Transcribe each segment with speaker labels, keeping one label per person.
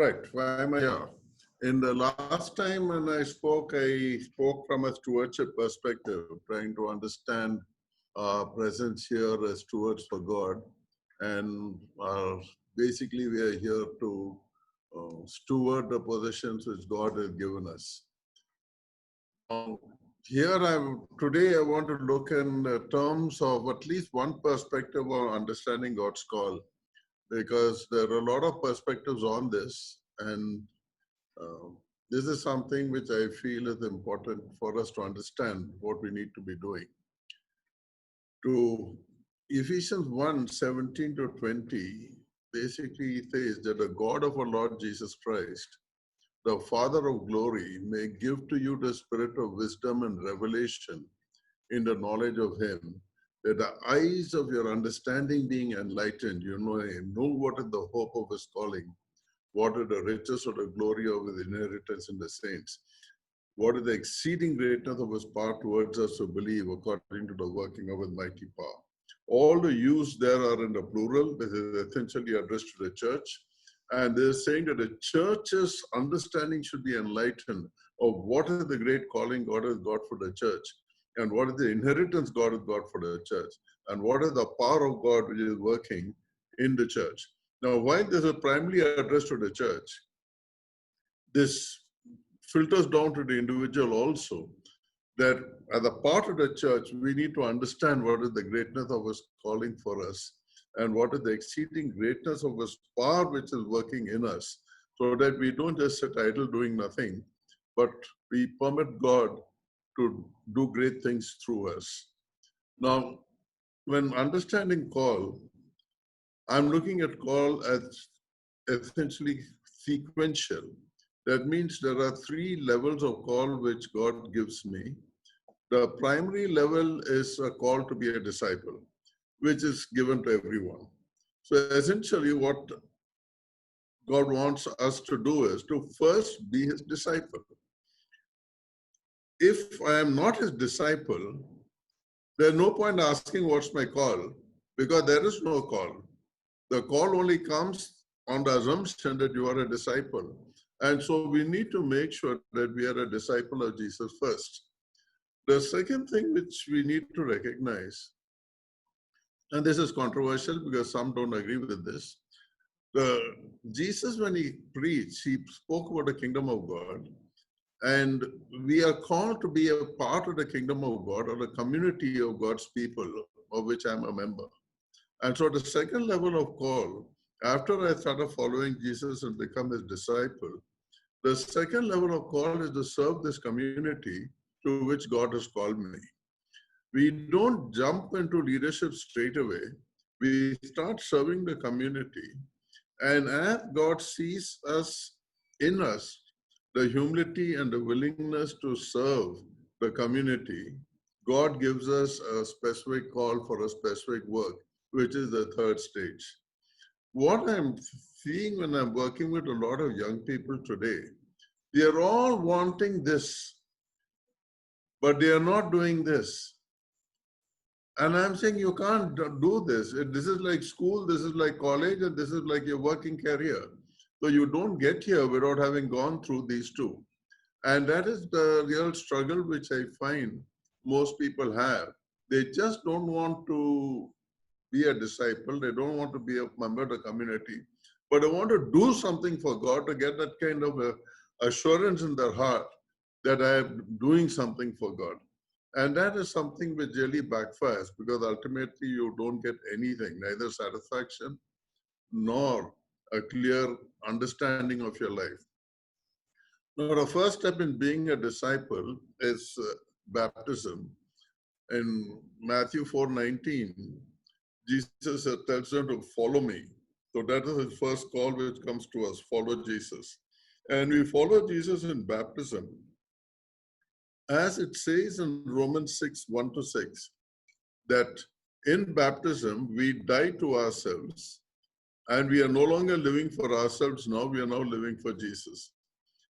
Speaker 1: Right. Why am I here? In the last time when I spoke from a stewardship perspective, trying to understand our presence here as stewards for God. And basically, we are here to steward the possessions which God has given us. Today I want to look in terms of at least one perspective of understanding God's call, because there are a lot of perspectives on this, and uh, this is something which I feel is important for us to understand what we need to be doing. To Ephesians 1:17 to 20 basically says that the God of our Lord Jesus Christ, the Father of glory, may give to you the spirit of wisdom and revelation in the knowledge of him, that the eyes of your understanding being enlightened, you know what is the hope of his calling, what are the riches of the glory of his inheritance in the saints, what is the exceeding greatness of his power towards us who believe according to the working of his mighty power. All the use there are in the plural. This is essentially addressed to the church. And they're saying that the church's understanding should be enlightened of what is the great calling God has got for the church, and what is the inheritance God has got for the church, and what is the power of God which is working in the church. Now, while this is primarily addressed to the church, this filters down to the individual also, that as a part of the church, we need to understand what is the greatness of his calling for us, and what is the exceeding greatness of his power which is working in us, so that we don't just sit idle doing nothing, but we permit God to do great things through us. Now, when understanding call, I'm looking at call as essentially sequential. That means there are three levels of call which God gives me. The primary level is a call to be a disciple, which is given to everyone. So essentially what God wants us to do is to first be his disciple. If I am not his disciple, there's no point asking what's my call, because there is no call. The call only comes on the assumption that you are a disciple. And so we need to make sure that we are a disciple of Jesus first. The second thing which we need to recognize, and this is controversial because some don't agree with this, Jesus, when he preached, he spoke about the kingdom of God. And we are called to be a part of the kingdom of God, or the community of God's people, of which I'm a member. And so the second level of call, after I started following Jesus and become his disciple, the second level of call is to serve this community to which God has called me. We don't jump into leadership straight away. We start serving the community. And as God sees us, in us, the humility and the willingness to serve the community, God gives us a specific call for a specific work, which is the third stage. What I'm seeing when I'm working with a lot of young people today, they are all wanting this, but they are not doing this. And I'm saying you can't do this. This is like school, this is like college, and this is like your working career. So you don't get here without having gone through these two. And that is the real struggle which I find most people have. They just don't want to be a disciple. They don't want to be a member of the community, but they want to do something for God to get that kind of assurance in their heart that I am doing something for God. And that is something which really backfires, because ultimately you don't get anything, neither satisfaction nor a clear understanding of your life. Now, the first step in being a disciple is baptism. In Matthew 4:19, Jesus tells them to follow me. So that is his first call which comes to us, follow Jesus. And we follow Jesus in baptism. As it says in Romans 6:1-6, that in baptism we die to ourselves, and we are no longer living for ourselves now, we are now living for Jesus.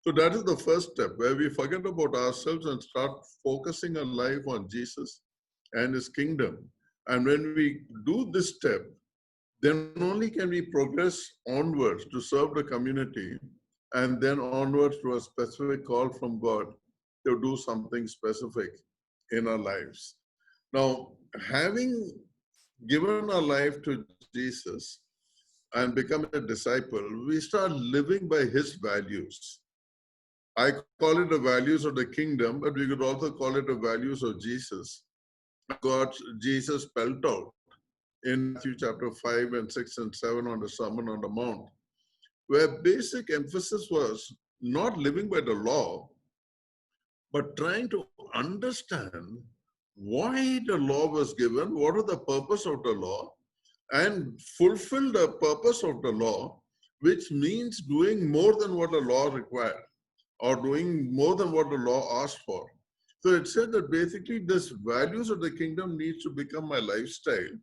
Speaker 1: So that is the first step, where we forget about ourselves and start focusing our life on Jesus and his kingdom. And when we do this step, then only can we progress onwards to serve the community and then onwards to a specific call from God to do something specific in our lives. Now, having given our life to Jesus and become a disciple, we start living by his values. I call it the values of the kingdom, but we could also call it the values of Jesus. God, Jesus spelled out in Matthew chapter 5 and 6 and 7 on the Sermon on the Mount, where basic emphasis was not living by the law, but trying to understand why the law was given, what is the purpose of the law, and fulfill the purpose of the law, which means doing more than what the law required or doing more than what the law asked for. So it said that basically this values of the kingdom needs to become my lifestyle,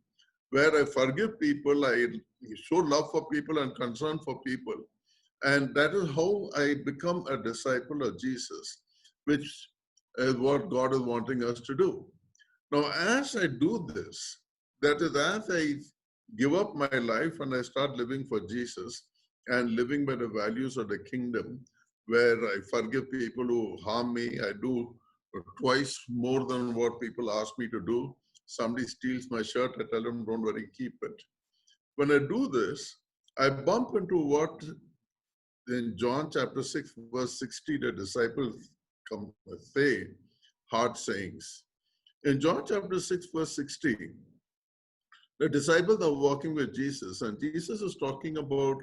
Speaker 1: where I forgive people, I show love for people and concern for people. And that is how I become a disciple of Jesus, which is what God is wanting us to do. Now, as I do this, that is, as I give up my life and I start living for Jesus and living by the values of the kingdom, where I forgive people who harm me, I do twice more than what people ask me to do. Somebody steals my shirt, I tell them, don't worry, keep it. When I do this, I bump into what in John chapter 6, verse 60, the disciples say, hard sayings. In John chapter 6, verse 60, the disciples are walking with Jesus, and Jesus is talking about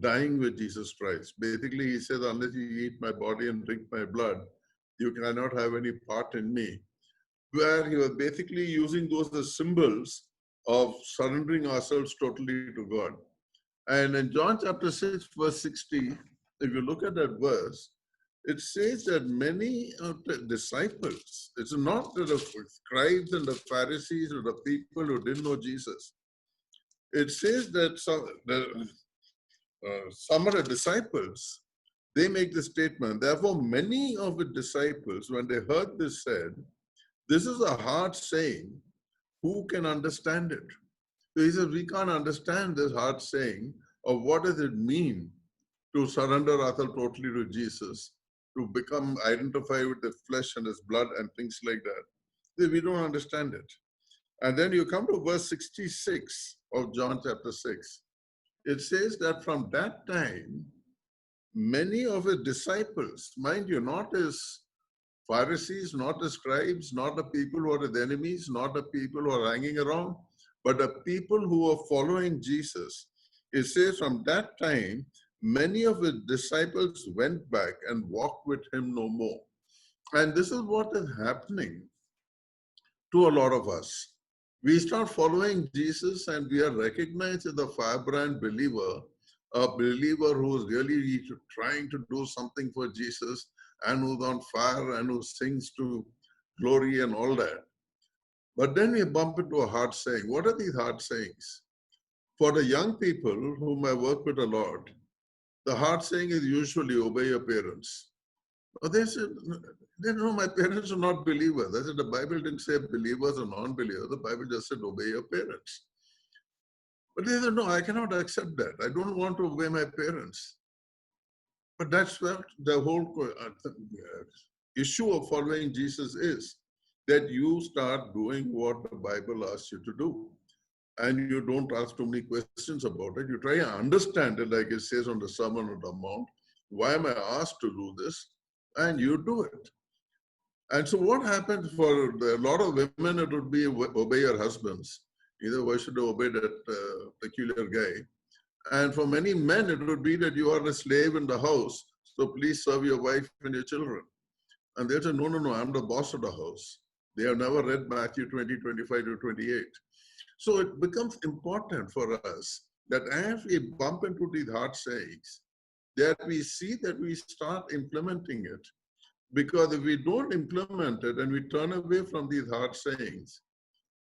Speaker 1: dying with Jesus Christ. Basically, he says, unless you eat my body and drink my blood, you cannot have any part in me. Where he was basically using those as symbols of surrendering ourselves totally to God. And in John chapter 6, verse 60, if you look at that verse, it says that many of the disciples, it's not the scribes and the Pharisees or the people who didn't know Jesus. It says that some of the disciples, they make the statement, therefore many of the disciples, when they heard this said, this is a hard saying, who can understand it? So he says, we can't understand this hard saying of what does it mean to surrender ourselves totally to Jesus, to become identified with the flesh and his blood and things like that. We don't understand it. And then you come to verse 66 of John chapter 6. It says that from that time, many of his disciples, mind you, not his Pharisees, not the scribes, not the people who are the enemies, not the people who are hanging around, but the people who are following Jesus. It says from that time, many of his disciples went back and walked with him no more. And this is what is happening to a lot of us. We start following Jesus and we are recognized as a firebrand believer, a believer who is really trying to do something for Jesus and who's on fire and who sings to glory and all that. But then we bump into a hard saying. What are these hard sayings? For the young people whom I work with a lot, the hard saying is usually obey your parents. They said, no, my parents are not believers. I said, the Bible didn't say believers or non-believers. The Bible just said obey your parents. But they said, no, I cannot accept that. I don't want to obey my parents. But that's what the whole issue of following Jesus is, that you start doing what the Bible asks you to do. And you don't ask too many questions about it. You try to understand it, like it says on the Sermon on the Mount. Why am I asked to do this? And you do it. And so what happens for a lot of women, it would be obey your husbands. Either why should you obey that peculiar guy? And for many men, it would be that you are a slave in the house, so please serve your wife and your children. And they'll say, no, no, no, I'm the boss of the house. They have never read Matthew 20, 25 to 28. So it becomes important for us that as we bump into these hard sayings, that we see that we start implementing it. Because if we don't implement it and we turn away from these hard sayings,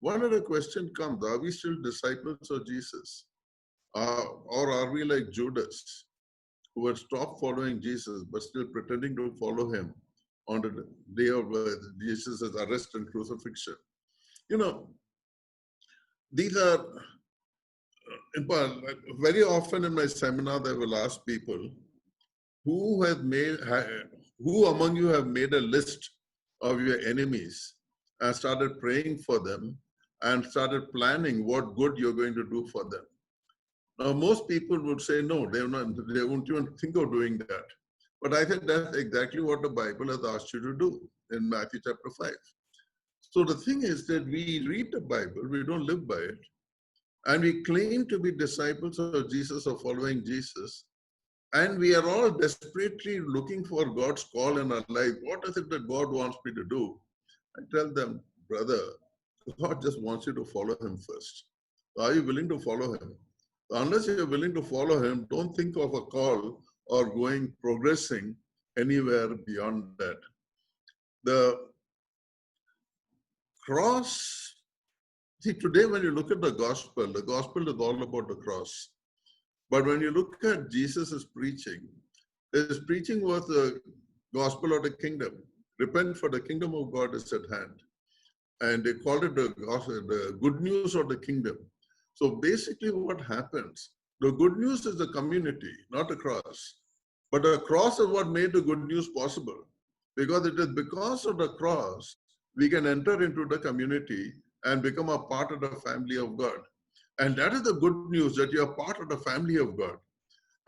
Speaker 1: one other question comes, are we still disciples of Jesus? Or are we like Judas, who had stopped following Jesus but still pretending to follow him on the day of Jesus' arrest and crucifixion? You know, these are, very often in my seminar, I will ask people, who has who among you have made a list of your enemies and started praying for them and started planning what good you're going to do for them? Now, most people would say no, they won't even think of doing that. But I think that's exactly what the Bible has asked you to do in Matthew chapter 5. So the thing is that we read the Bible, we don't live by it, and we claim to be disciples of Jesus or following Jesus, and we are all desperately looking for God's call in our life. What is it that God wants me to do? I tell them, brother, God just wants you to follow him first. Are you willing to follow him? Unless you're willing to follow him, don't think of a call or progressing anywhere beyond that. The cross, see, today when you look at the gospel is all about the cross. But when you look at Jesus' preaching, his preaching was the gospel of the kingdom. Repent, for the kingdom of God is at hand. And they called it the good news of the kingdom. So basically what happens, the good news is the community, not the cross. But the cross is what made the good news possible. Because it is because of the cross, we can enter into the community and become a part of the family of God. And that is the good news, that you are part of the family of God.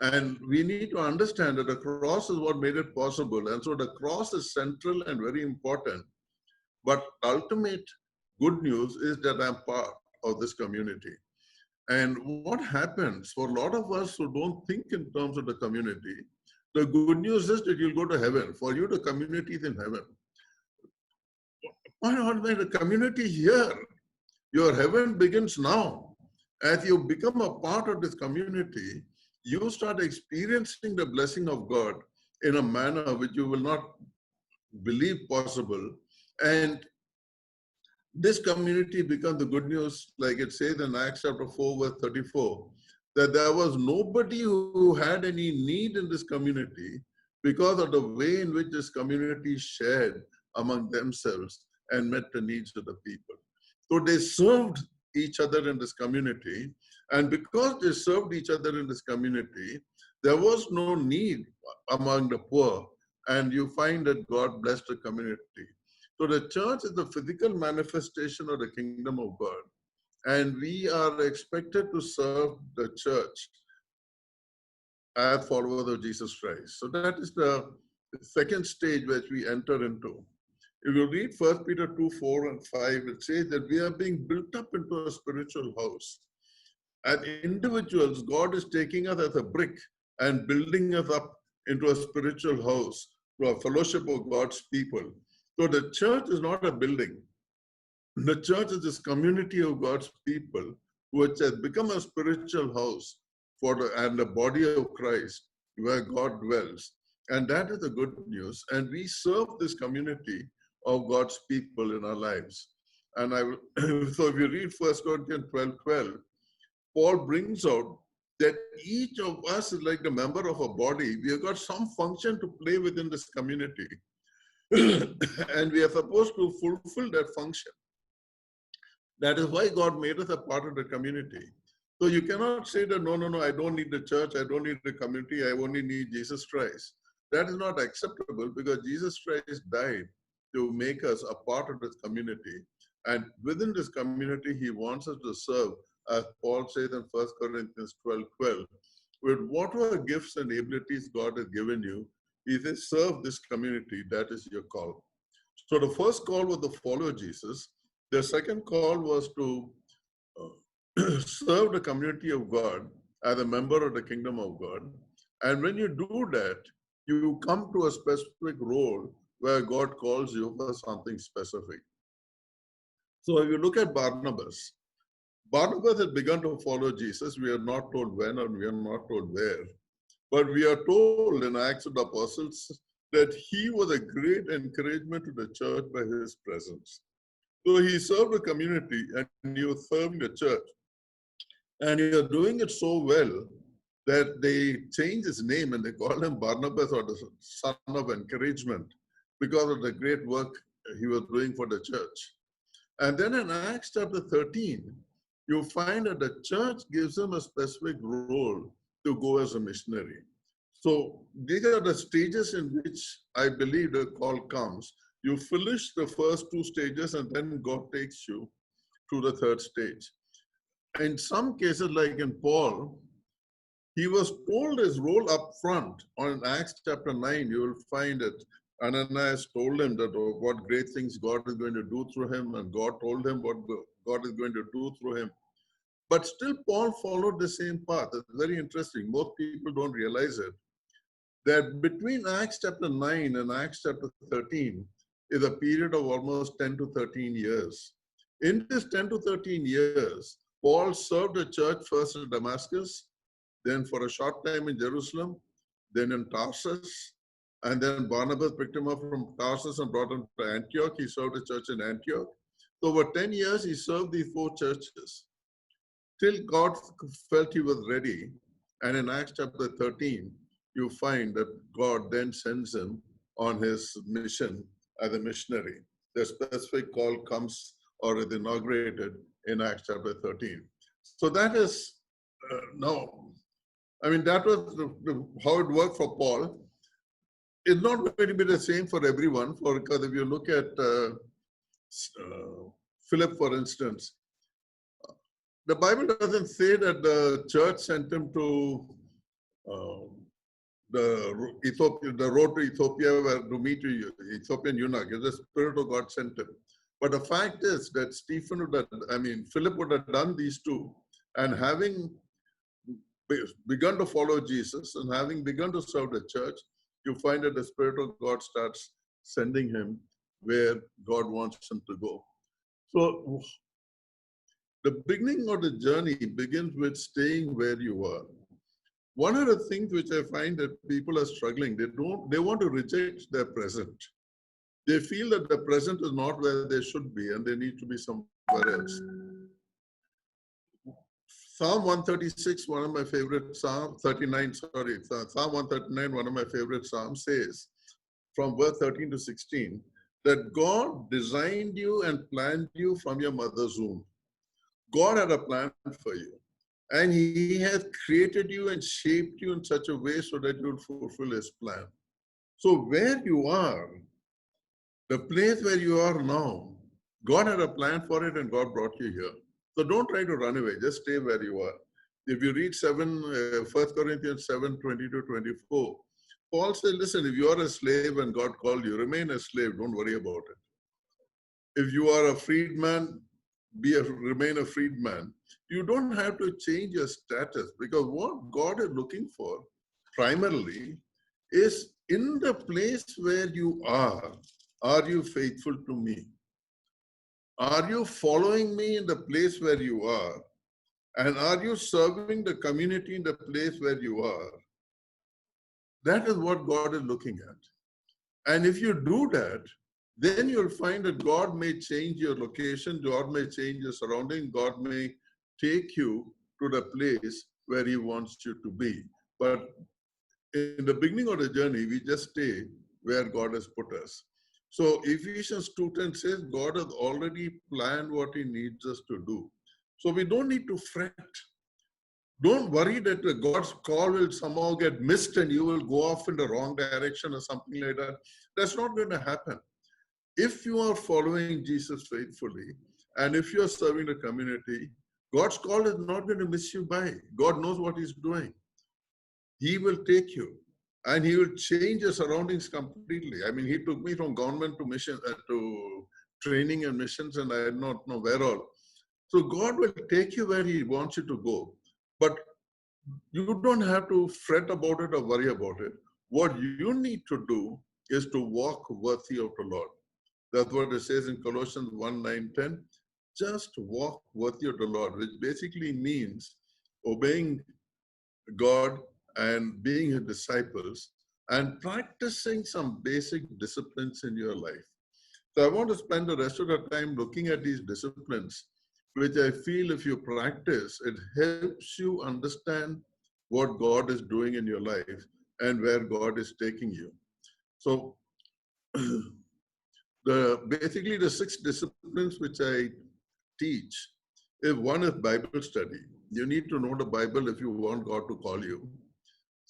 Speaker 1: And we need to understand that the cross is what made it possible. And so the cross is central and very important. But ultimate good news is that I'm part of this community. And what happens for a lot of us who don't think in terms of the community, the good news is that you'll go to heaven. For you, the community is in heaven. Why not make the community here? Your heaven begins now. As you become a part of this community, you start experiencing the blessing of God in a manner which you will not believe possible. And this community becomes the good news, like it says in Acts chapter 4, verse 34, that there was nobody who had any need in this community because of the way in which this community shared among themselves and met the needs of the people. So they served each other in this community, and because they served each other in this community, there was no need among the poor, and you find that God blessed the community. So the church is the physical manifestation of the kingdom of God. And we are expected to serve the church as followers of Jesus Christ. So that is the second stage which we enter into. If you read 1 Peter 2, 4 and 5, it says that we are being built up into a spiritual house. As individuals, God is taking us as a brick and building us up into a spiritual house, to a fellowship of God's people. So the church is not a building. The church is this community of God's people, which has become a spiritual house and the body of Christ where God dwells. And that is the good news. And we serve this community of God's people in our lives. And so if you read 1 Corinthians 12:12, Paul brings out that each of us is like the member of a body. We have got some function to play within this community. And we are supposed to fulfill that function. That is why God made us a part of the community. So you cannot say that, no, I don't need the church, I don't need the community, I only need Jesus Christ. That is not acceptable, because Jesus Christ died to make us a part of this community. And within this community, he wants us to serve, as Paul says in 1 Corinthians 12:12, with whatever gifts and abilities God has given you, he says, serve this community, that is your call. So the first call was to follow Jesus. The second call was to serve the community of God as a member of the kingdom of God. And when you do that, you come to a specific role where God calls you for something specific. So if you look at Barnabas, Barnabas had begun to follow Jesus. We are not told when and we are not told where. But we are told in Acts of the Apostles that he was a great encouragement to the church by his presence. So he served the community and he was serving the church. And he was doing it so well that they changed his name and they called him Barnabas, or the son of encouragement, because of the great work he was doing for the church. And then in Acts chapter 13, you find that the church gives him a specific role to go as a missionary. So these are the stages in which I believe the call comes. You finish the first two stages and then God takes you to the third stage. In some cases, like in Paul, he was told his role up front. On Acts chapter 9, you will find it. Ananias told him that what great things God is going to do through him, and God told him what God is going to do through him. But still, Paul followed the same path. It's very interesting. Most people don't realize it. That between Acts chapter 9 and Acts chapter 13 is a period of almost 10 to 13 years. In this 10 to 13 years, Paul served the church first in Damascus, then for a short time in Jerusalem, then in Tarsus, and then Barnabas picked him up from Tarsus and brought him to Antioch. He served the church in Antioch. So over 10 years, he served these four churches till God felt he was ready. And in Acts chapter 13, you find that God then sends him on his mission as a missionary. The specific call comes or is inaugurated in Acts chapter 13. So that is now, I mean, that was how it worked for Paul. It's not going to be the same for everyone, because if you look at Philip, for instance, the Bible doesn't say that the church sent him to the road to Ethiopia where to meet the Ethiopian eunuch. The Spirit of God sent him. But the fact is that Philip would have done these two, and having begun to follow Jesus and having begun to serve the church, you find that the Spirit of God starts sending him where God wants him to go. So the beginning of the journey begins with staying where you are. One of the things which I find that people are struggling, they want to reject their present. They feel that the present is not where they should be and they need to be somewhere else. Psalm 136, one of my favorite Psalm 39, sorry, Psalm 139, one of my favorite Psalms says, from verse 13 to 16, that God designed you and planned you from your mother's womb. God had a plan for you. And he has created you and shaped you in such a way so that you will fulfill his plan. So where you are, the place where you are now, God had a plan for it and God brought you here. So don't try to run away, just stay where you are. If you read 1 Corinthians 7, 20 to 24, Paul said, listen, if you are a slave and God called you, remain a slave, don't worry about it. If you are a freedman, remain a freedman. You don't have to change your status, because what God is looking for primarily is in the place where you are you faithful to me? Are you following me in the place where you are? And are you serving the community in the place where you are? That is what God is looking at. And if you do that, then you'll find that God may change your location, God may change your surrounding, God may take you to the place where he wants you to be. But in the beginning of the journey, we just stay where God has put us. So Ephesians 2:10 says God has already planned what he needs us to do. So we don't need to fret. Don't worry that God's call will somehow get missed and you will go off in the wrong direction or something like that. That's not going to happen. If you are following Jesus faithfully, and if you are serving the community, God's call is not going to miss you by. God knows what he's doing. He will take you and he will change your surroundings completely. I mean, he took me from government to mission, to training and missions, and I did not know where all. So God will take you where he wants you to go. But you don't have to fret about it or worry about it. What you need to do is to walk worthy of the Lord. That's what it says in Colossians 1, 9, 10. Just walk worthy of the Lord, which basically means obeying God and being his disciples and practicing some basic disciplines in your life. So I want to spend the rest of the time looking at these disciplines, which I feel if you practice, it helps you understand what God is doing in your life and where God is taking you. So basically the 6 disciplines which I teach, if one is Bible study. You need to know the Bible if you want God to call you.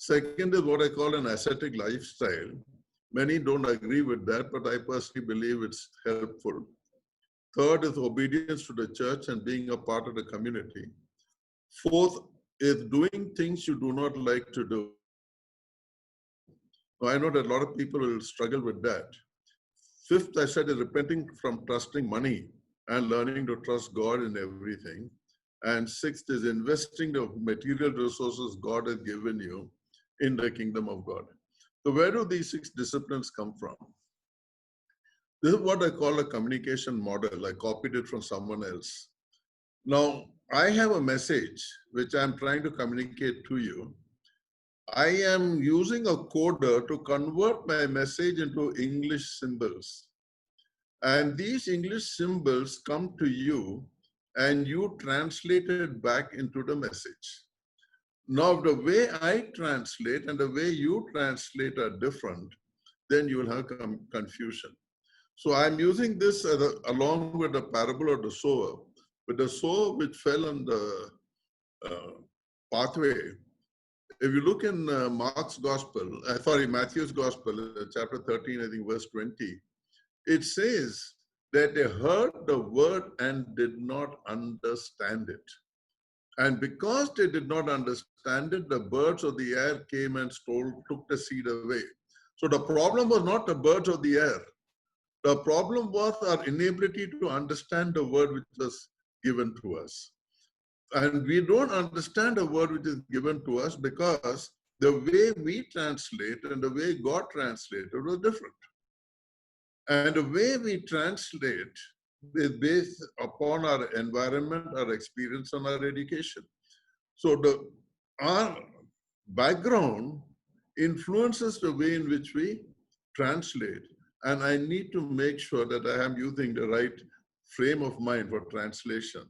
Speaker 1: Second is what I call an ascetic lifestyle. Many don't agree with that, but I personally believe it's helpful. Third is obedience to the church and being a part of the community. Fourth is doing things you do not like to do. Now, I know that a lot of people will struggle with that. Fifth, I said, is repenting from trusting money and learning to trust God in everything. And sixth is investing the material resources God has given you in the kingdom of God. So where do these 6 disciplines come from? This is what I call a communication model. I copied it from someone else. Now, I have a message which I'm trying to communicate to you. I am using a coder to convert my message into English symbols. And these English symbols come to you and you translate it back into the message. Now, if the way I translate and the way you translate are different, then you will have confusion. So I'm using this along with the parable of the sower. With the sower which fell on the pathway, if you look in Matthew's Gospel, chapter 13, I think verse 20, it says that they heard the word and did not understand it. And because they did not understand it, the birds of the air came and took the seed away. So the problem was not the birds of the air. The problem was our inability to understand the word which was given to us. And we don't understand the word which is given to us because the way we translate and the way God translated was different. And the way we translate is based upon our environment, our experience, and our education. So our background influences the way in which we translate. And I need to make sure that I am using the right frame of mind for translation.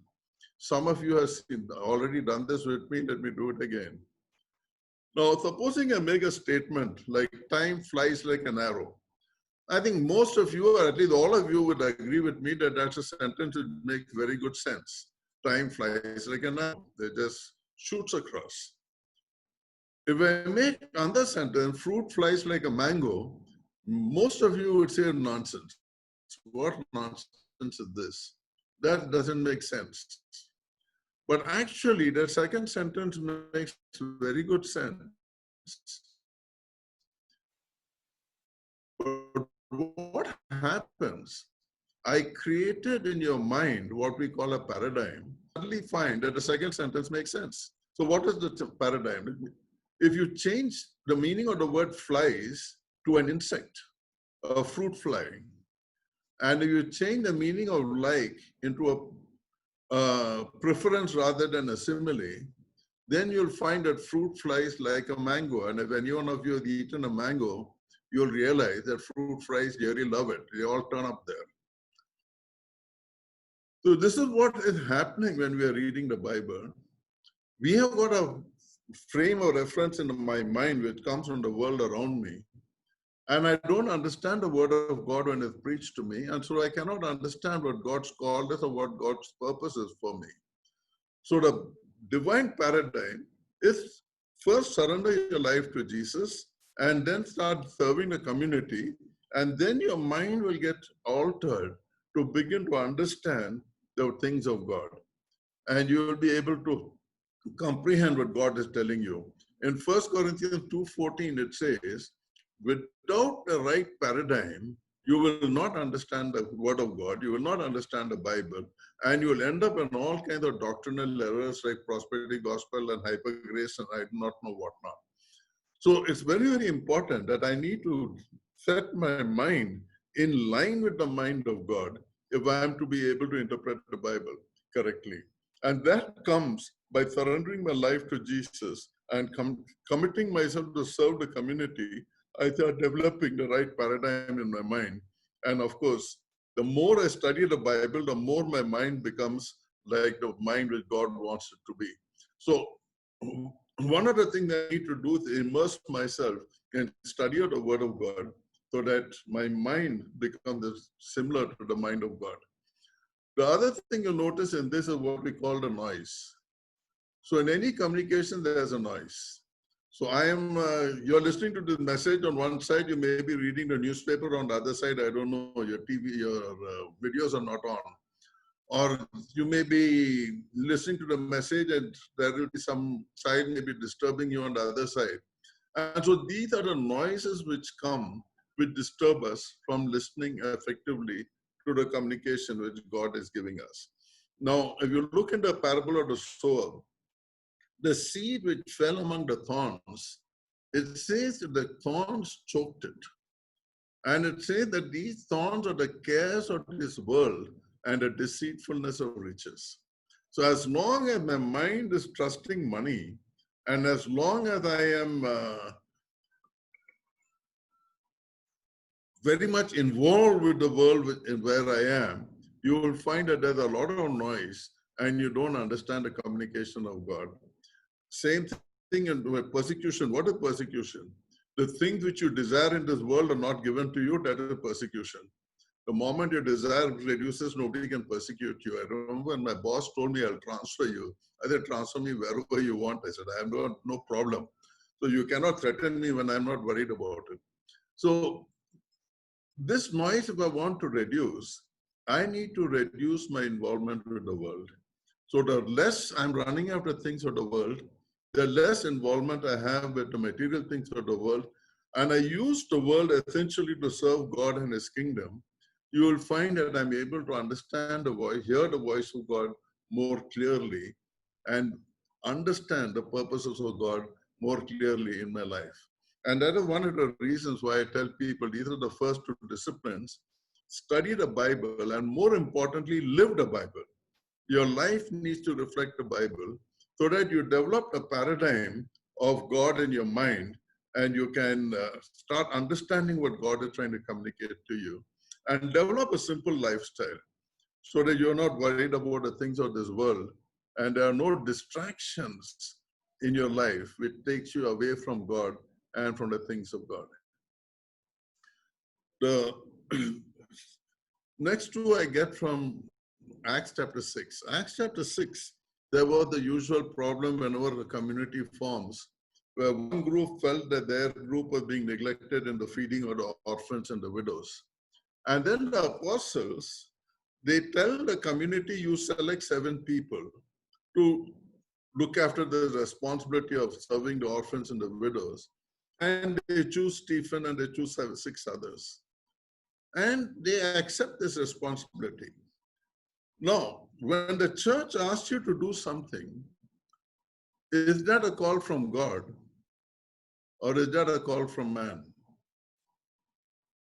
Speaker 1: Some of you have already done this with me. Let me do it again. Now, supposing I make a statement like time flies like an arrow. I think most of you, or at least all of you, would agree with me that that's a sentence that makes very good sense. Time flies like an arrow. It just shoots across. If I make another sentence, fruit flies like a mango, most of you would say nonsense. What nonsense is this? That doesn't make sense. But actually, the second sentence makes very good sense. But what happens? I created in your mind what we call a paradigm. Suddenly find that the second sentence makes sense. So what is the paradigm? If you change the meaning of the word flies to an insect, a fruit fly, and if you change the meaning of like into a preference rather than a simile, then you'll find that fruit flies like a mango. And if any one of you have eaten a mango, you'll realize that fruit flies really love it. They all turn up there. So this is what is happening when we are reading the Bible. We have got a frame of reference in my mind which comes from the world around me. And I don't understand the word of God when it's preached to me. And so I cannot understand what God's called us or what God's purpose is for me. So the divine paradigm is first surrender your life to Jesus and then start serving the community. And then your mind will get altered to begin to understand the things of God. And you will be able to comprehend what God is telling you. In 1 Corinthians 2:14, it says, without the right paradigm, you will not understand the word of God, you will not understand the Bible, and you will end up in all kinds of doctrinal errors like prosperity gospel and hyper grace and I do not know what not. So it's very, very important that I need to set my mind in line with the mind of God if I am to be able to interpret the Bible correctly. And that comes by surrendering my life to Jesus and committing myself to serve the community. I start developing the right paradigm in my mind. And of course, the more I study the Bible, the more my mind becomes like the mind which God wants it to be. So one of the things I need to do is immerse myself and study the Word of God so that my mind becomes similar to the mind of God. The other thing you'll notice in this is what we call the noise. So in any communication, there's a noise. So you're listening to the message on one side, you may be reading the newspaper on the other side, I don't know, your TV, your videos are not on. Or you may be listening to the message and there will be some side may be disturbing you on the other side. And so these are the noises which come, which disturb us from listening effectively to the communication which God is giving us. Now, if you look in the parable of the sower, the seed which fell among the thorns, it says that the thorns choked it. And it says that these thorns are the cares of this world and the deceitfulness of riches. So as long as my mind is trusting money, and as long as I am very much involved with the world where I am, you will find that there's a lot of noise and you don't understand the communication of God. Same thing in persecution. What is persecution? The things which you desire in this world are not given to you, that is persecution. The moment your desire reduces, nobody can persecute you. I remember when my boss told me, I'll transfer you. I said, transfer me wherever you want. I said, I have no problem. So you cannot threaten me when I'm not worried about it. So this noise, if I want to reduce, I need to reduce my involvement with the world. So the less I'm running after things of the world, the less involvement I have with the material things of the world, and I use the world essentially to serve God and His kingdom, you will find that I'm able to understand the voice, hear the voice of God more clearly, and understand the purposes of God more clearly in my life. And that is one of the reasons why I tell people these are the first two disciplines. Study the Bible, and more importantly, live the Bible. Your life needs to reflect the Bible so that you develop a paradigm of God in your mind and you can start understanding what God is trying to communicate to you and develop a simple lifestyle so that you're not worried about the things of this world and there are no distractions in your life which takes you away from God and from the things of God. The next two I get from Acts chapter 6. Acts chapter 6, there was the usual problem whenever a community forms, where one group felt that their group was being neglected in the feeding of the orphans and the widows. And then the apostles, they tell the community, you select 7 people to look after the responsibility of serving the orphans and the widows. And they choose Stephen and they choose 6 others. And they accept this responsibility. Now, when the church asks you to do something, is that a call from God or is that a call from man?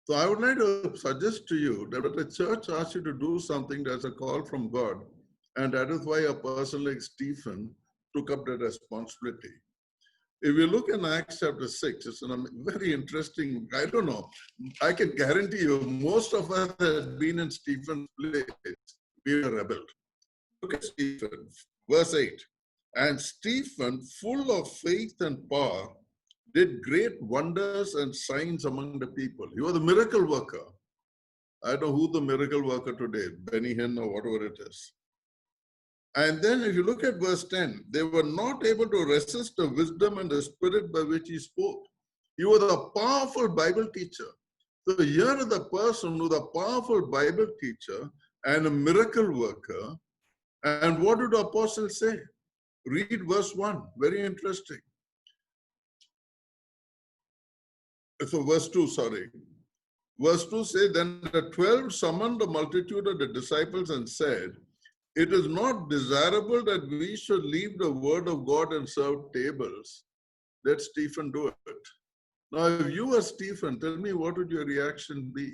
Speaker 1: So I would like to suggest to you that when the church asks you to do something, that's a call from God. And that is why a person like Stephen took up the responsibility. If you look in Acts chapter 6, it's a very interesting, I don't know, I can guarantee you, most of us have been in Stephen's place, we were rebelled. Look at Stephen, verse 8. And Stephen, full of faith and power, did great wonders and signs among the people. He was a miracle worker. I don't know who the miracle worker today, Benny Hinn or whatever it is. And then if you look at verse 10, they were not able to resist the wisdom and the spirit by which he spoke. He was a powerful Bible teacher. So here is the person who is a powerful Bible teacher and a miracle worker. And what did the apostle say? Read verse 1, very interesting. So verse 2, sorry. Verse 2 says, then the 12 summoned the multitude of the disciples and said, it is not desirable that we should leave the word of God and serve tables. Let Stephen do it. Now, if you were Stephen, tell me what would your reaction be?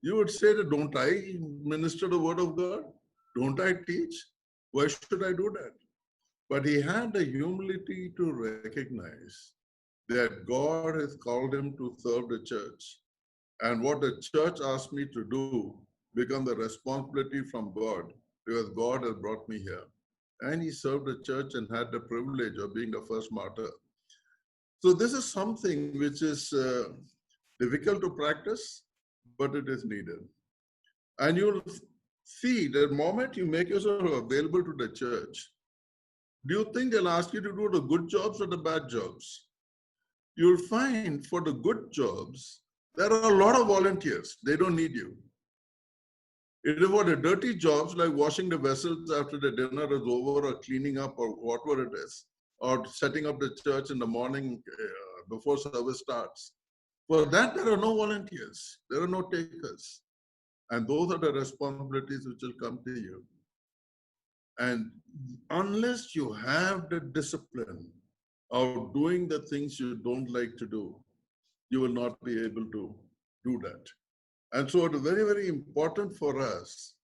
Speaker 1: You would say that, don't I minister the word of God? Don't I teach? Why should I do that? But he had the humility to recognize that God has called him to serve the church. And what the church asked me to do become the responsibility from God because God has brought me here. And he served the church and had the privilege of being the first martyr. So this is something which is difficult to practice, but it is needed. And you'll see the moment you make yourself available to the church, Do you think they'll ask you to do the good jobs or the bad jobs? You'll find for the good jobs, there are a lot of volunteers. They don't need you. It is for the dirty jobs like washing the vessels after the dinner is over, or cleaning up, or whatever it is, or setting up the church in the morning before service starts. For that, there are no volunteers. There are no takers. And those are the responsibilities which will come to you. And unless you have the discipline of doing the things you don't like to do, you will not be able to do that. And so it is very, very important for us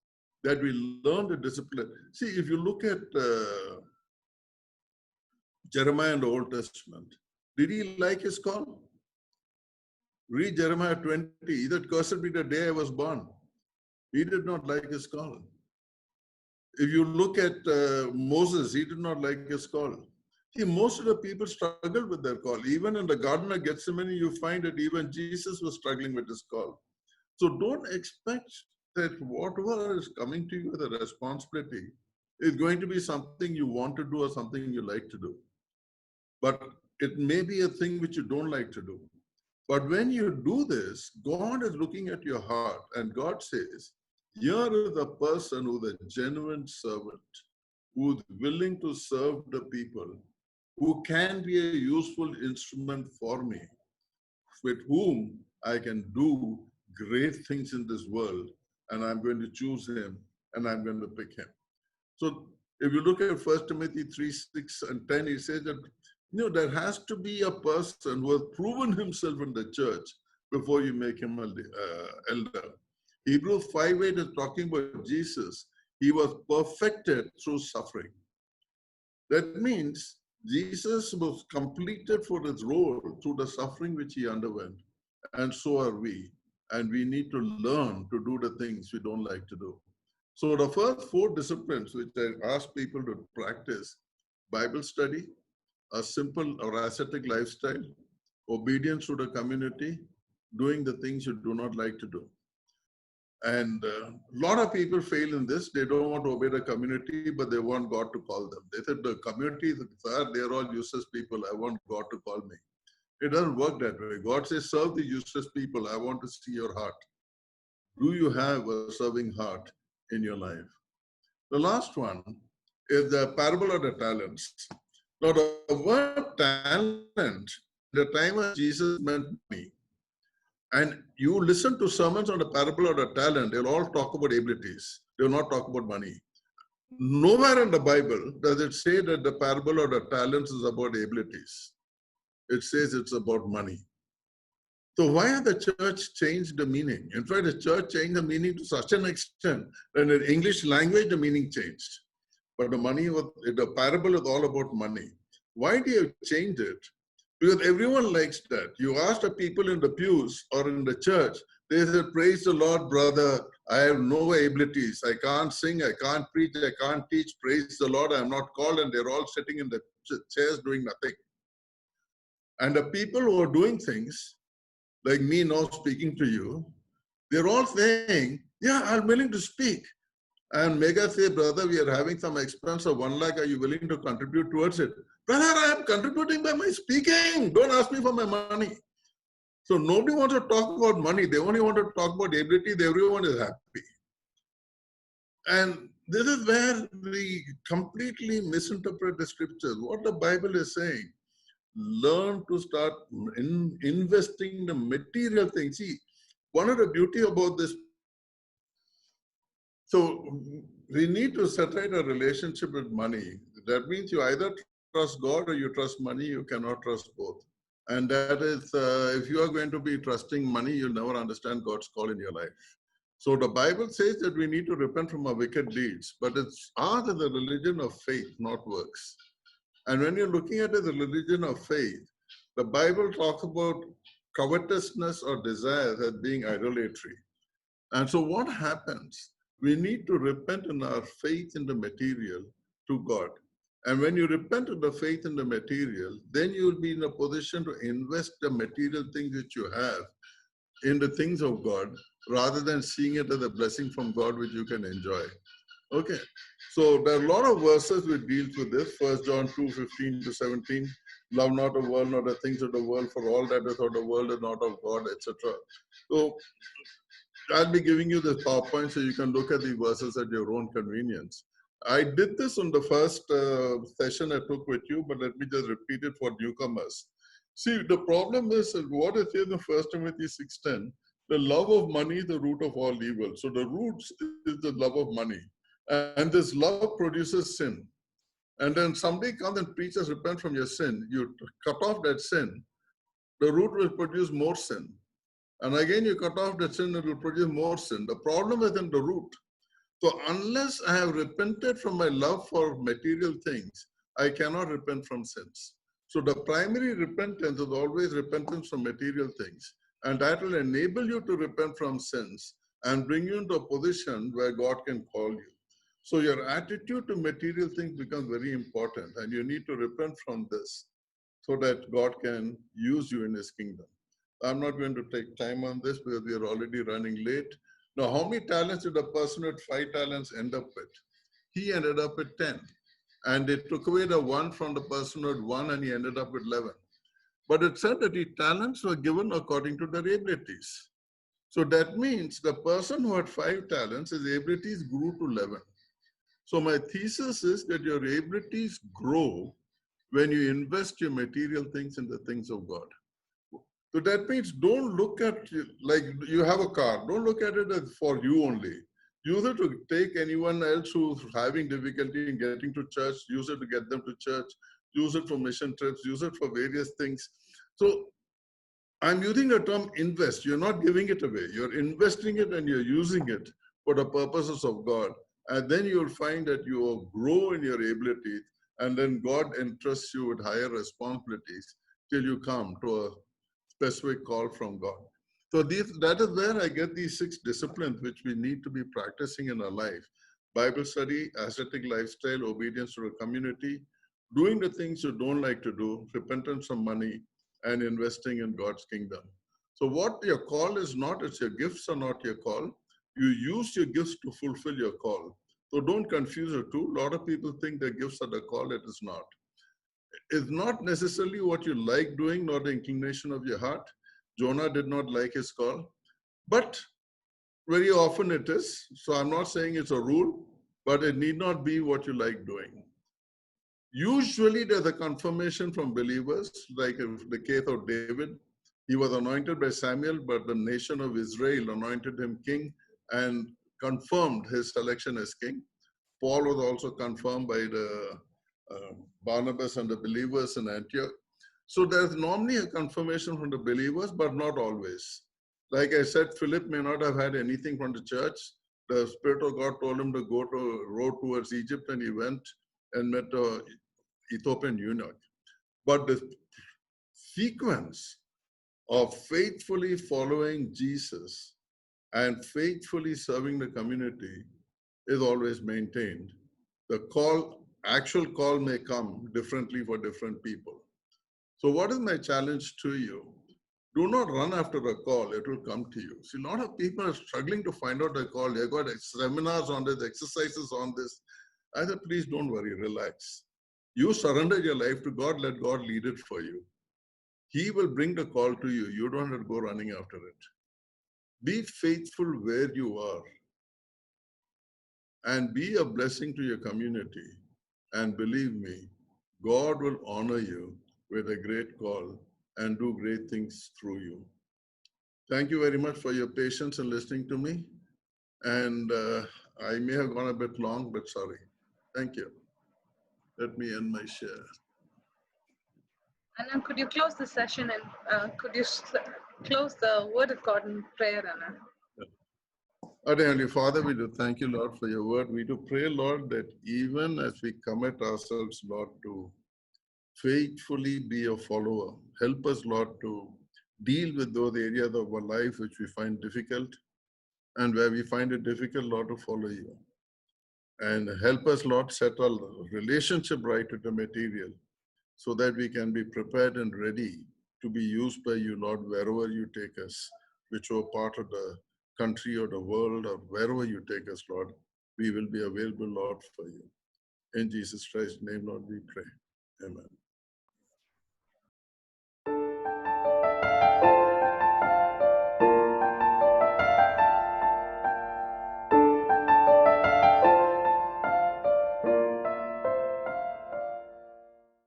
Speaker 1: that we learn the discipline. See, if you look at Jeremiah in the Old Testament, did he like his call? Read Jeremiah 20, that cursed be the day I was born. He did not like his call. If you look at Moses, he did not like his call. See, most of the people struggled with their call. Even in the Garden of Gethsemane, you find that even Jesus was struggling with his call. So don't expect that whatever is coming to you as a responsibility is going to be something you want to do or something you like to do. But it may be a thing which you don't like to do. But when you do this, God is looking at your heart, and God says, here is a person who's a genuine servant, who's willing to serve the people, who can be a useful instrument for me, with whom I can do great things in this world, and I'm going to choose him, and I'm going to pick him. So if you look at 1 Timothy 3, 6 and 10, he says that there has to be a person who has proven himself in the church before you make him an elder. Hebrews 5:8 is talking about Jesus. He was perfected through suffering. That means Jesus was completed for his role through the suffering which he underwent. And so are we. And we need to learn to do the things we don't like to do. So the first 4 disciplines which I ask people to practice: Bible study, a simple or ascetic lifestyle, obedience to the community, doing the things you do not like to do. And a lot of people fail in this. They don't want to obey the community, but they want God to call them. They said the community, they're all useless people. I want God to call me. It doesn't work that way. God says, serve the useless people. I want to see your heart. Do you have a serving heart in your life? The last one is the parable of the talents. Now, the word talent, the time of Jesus meant me. And you listen to sermons on the parable of the talent, they'll all talk about abilities. They'll not talk about money. Nowhere in the Bible does it say that the parable of the talents is about abilities. It says it's about money. So why has the church changed the meaning? In fact, the church changed the meaning to such an extent that in English language, the meaning changed. But the parable is all about money. Why do you change it? Because everyone likes that. You ask the people in the pews or in the church, they say, praise the Lord, brother. I have no abilities. I can't sing, I can't preach, I can't teach. Praise the Lord, I'm not called. And they're all sitting in the chairs doing nothing. And the people who are doing things, like me now speaking to you, they're all saying, yeah, I'm willing to speak. And Mega says, brother, we are having some expense of 1 lakh. Are you willing to contribute towards it? Brother, I am contributing by my speaking. Don't ask me for my money. So nobody wants to talk about money. They only want to talk about ability. Everyone is happy. And this is where we completely misinterpret the scriptures. What the Bible is saying, learn to start investing in the material things. See, one of the beauty about this, so we need to set right a relationship with money. That means you either trust God or you trust money. You cannot trust both. And that is, if you are going to be trusting money, you'll never understand God's call in your life. So the Bible says that we need to repent from our wicked deeds, but it's ours is a religion of faith, not works. And when you're looking at it, the religion of faith, the Bible talks about covetousness or desire as being idolatry. And so what happens? We need to repent in our faith in the material to God. And when you repent of the faith in the material, then you will be in a position to invest the material things that you have in the things of God, rather than seeing it as a blessing from God which you can enjoy. Okay. So there are a lot of verses which deals with this. 1 John 2:15-17. Love not the world, not the things of the world, for all that is of the world is not of God, etc. So I'll be giving you this PowerPoint so you can look at the verses at your own convenience. I did this on the first session I took with you, but let me just repeat it for newcomers. See, the problem is what it says in 1 Timothy 6:10, the love of money is the root of all evil. So the root is the love of money. And this love produces sin. And then somebody comes and preaches, repent from your sin. You cut off that sin, the root will produce more sin. And again, you cut off that sin, it will produce more sin. The problem is in the root. So unless I have repented from my love for material things, I cannot repent from sins. So the primary repentance is always repentance from material things. And that will enable you to repent from sins and bring you into a position where God can call you. So your attitude to material things becomes very important, and you need to repent from this so that God can use you in his kingdom. I'm not going to take time on this because we are already running late. Now, how many talents did a person with 5 talents end up with? He ended up with 10. And they took away the 1 from the person with 1 and he ended up with 11. But it said that the talents were given according to their abilities. So that means the person who had 5 talents, his abilities grew to 11. So my thesis is that your abilities grow when you invest your material things in the things of God. So that means don't look at, like you have a car, don't look at it as for you only. Use it to take anyone else who's having difficulty in getting to church, use it to get them to church, use it for mission trips, use it for various things. So I'm using the term invest. You're not giving it away. You're investing it and you're using it for the purposes of God. And then you'll find that you will grow in your abilities, and then God entrusts you with higher responsibilities till you come to a specific call from God. So that is where I get these 6 disciplines which we need to be practicing in our life. Bible study, ascetic lifestyle, obedience to the community, doing the things you don't like to do, repentance from money, and investing in God's kingdom. So what your call is not, it's your gifts are not your call. You use your gifts to fulfill your call. So don't confuse the two. A lot of people think their gifts are the call, it is not. It's not necessarily what you like doing, nor the inclination of your heart. Jonah did not like his call, but very often it is. So I'm not saying it's a rule, but it need not be what you like doing. Usually there's a confirmation from believers, like in the case of David. He was anointed by Samuel, but the nation of Israel anointed him king and confirmed his selection as king. Paul was also confirmed by the Barnabas and the believers in Antioch. So there's normally a confirmation from the believers, but not always. Like I said, Philip may not have had anything from the church. The Spirit of God told him to go to road towards Egypt, and he went and met the Ethiopian eunuch. But the sequence of faithfully following Jesus and faithfully serving the community is always maintained. The actual call may come differently for different people. So what is my challenge to you? Do not run after a call, it will come to you. See, a lot of people are struggling to find out a call. They've got seminars on this, exercises on this. I said, please don't worry, relax. You surrender your life to God, let God lead it for you. He will bring the call to you. You don't have to go running after it. Be faithful where you are and be a blessing to your community. And believe me, God will honor you with a great call and do great things through you. Thank you very much for your patience in listening to me. And I may have gone a bit long, but sorry. Thank you. Let me end my share.
Speaker 2: Anna, could you close the session and could you close the word of God in prayer, Anna?
Speaker 1: Our Heavenly Father, we do thank you, Lord, for your word. We do pray, Lord, that even as we commit ourselves, Lord, to faithfully be a follower, help us, Lord, to deal with those areas of our life which we find difficult, and where we find it difficult, Lord, to follow you. And help us, Lord, set our relationship right with the material so that we can be prepared and ready to be used by you, Lord, wherever you take us, whichever part of the country or the world or wherever you take us, Lord. we will be available, Lord, for you. In Jesus Christ's name, Lord, we pray. Amen.